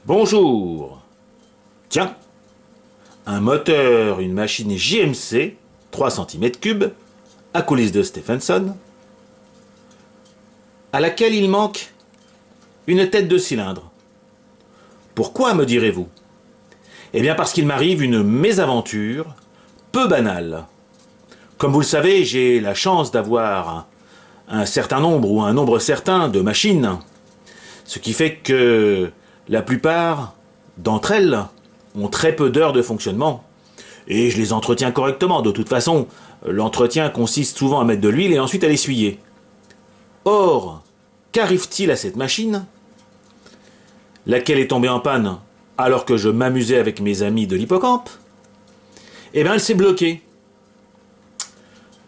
Bonjour. Tiens, un moteur, une machine JMC, 3 cm3, à coulisses de Stephenson, à laquelle il manque une tête de cylindre. Pourquoi, me direz-vous? Eh bien parce qu'il m'arrive une mésaventure peu banale. Comme vous le savez, j'ai la chance d'avoir un certain nombre ou un nombre certain de machines, ce qui fait que la plupart d'entre elles ont très peu d'heures de fonctionnement. Et je les entretiens correctement. De toute façon, l'entretien consiste souvent à mettre de l'huile et ensuite à l'essuyer. Or, qu'arrive-t-il à cette machine, laquelle est tombée en panne alors que je m'amusais avec mes amis de l'hippocampe? Eh bien, elle s'est bloquée.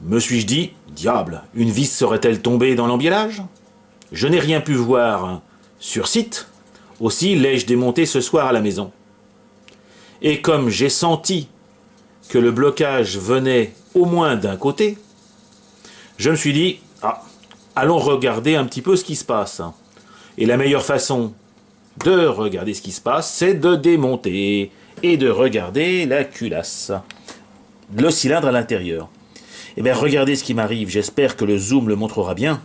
Me suis-je dit, diable, une vis serait-elle tombée dans l'embiellage? Je n'ai rien pu voir sur site, aussi l'ai-je démonté ce soir à la maison. Et comme j'ai senti que le blocage venait au moins d'un côté, je me suis dit, allons regarder un petit peu ce qui se passe. Et la meilleure façon de regarder ce qui se passe, c'est de démonter et de regarder la culasse, le cylindre à l'intérieur. Eh bien, regardez ce qui m'arrive, j'espère que le zoom le montrera bien.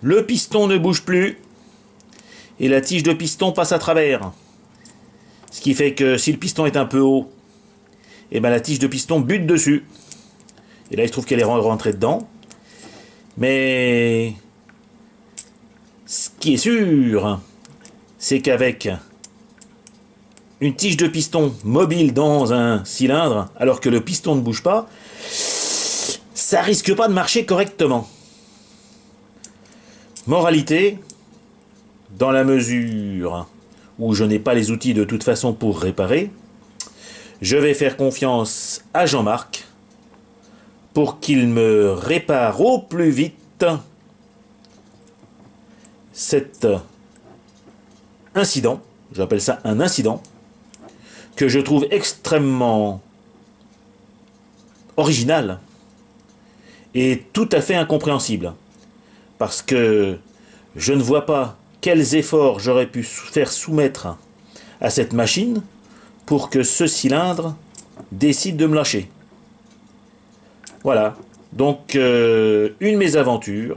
Le piston ne bouge plus et la tige de piston passe à travers. Ce qui fait que si le piston est un peu haut, eh bien la tige de piston bute dessus. Et là, il se trouve qu'elle est rentrée dedans. Mais ce qui est sûr, c'est qu'avec une tige de piston mobile dans un cylindre, alors que le piston ne bouge pas, ça risque pas de marcher correctement. Moralité, dans la mesure où je n'ai pas les outils de toute façon pour réparer, je vais faire confiance à Jean-Marc pour qu'il me répare au plus vite cet incident, j'appelle ça un incident, que je trouve extrêmement original et tout à fait incompréhensible. Parce que je ne vois pas quels efforts j'aurais pu faire soumettre à cette machine pour que ce cylindre décide de me lâcher. Voilà, donc une mésaventure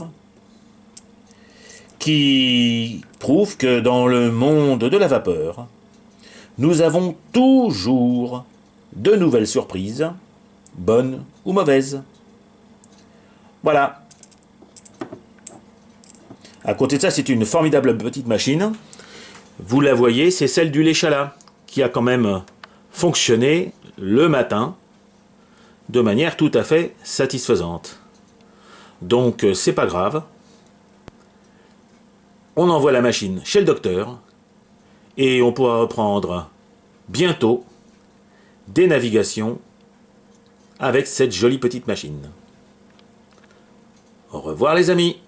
qui prouve que dans le monde de la vapeur, nous avons toujours de nouvelles surprises, bonnes ou mauvaises. Voilà. À côté de ça, c'est une formidable petite machine. Vous la voyez, c'est celle du Léchala, qui a quand même fonctionné le matin de manière tout à fait satisfaisante. Donc, c'est pas grave. On envoie la machine chez le docteur et on pourra reprendre bientôt des navigations avec cette jolie petite machine. Au revoir les amis!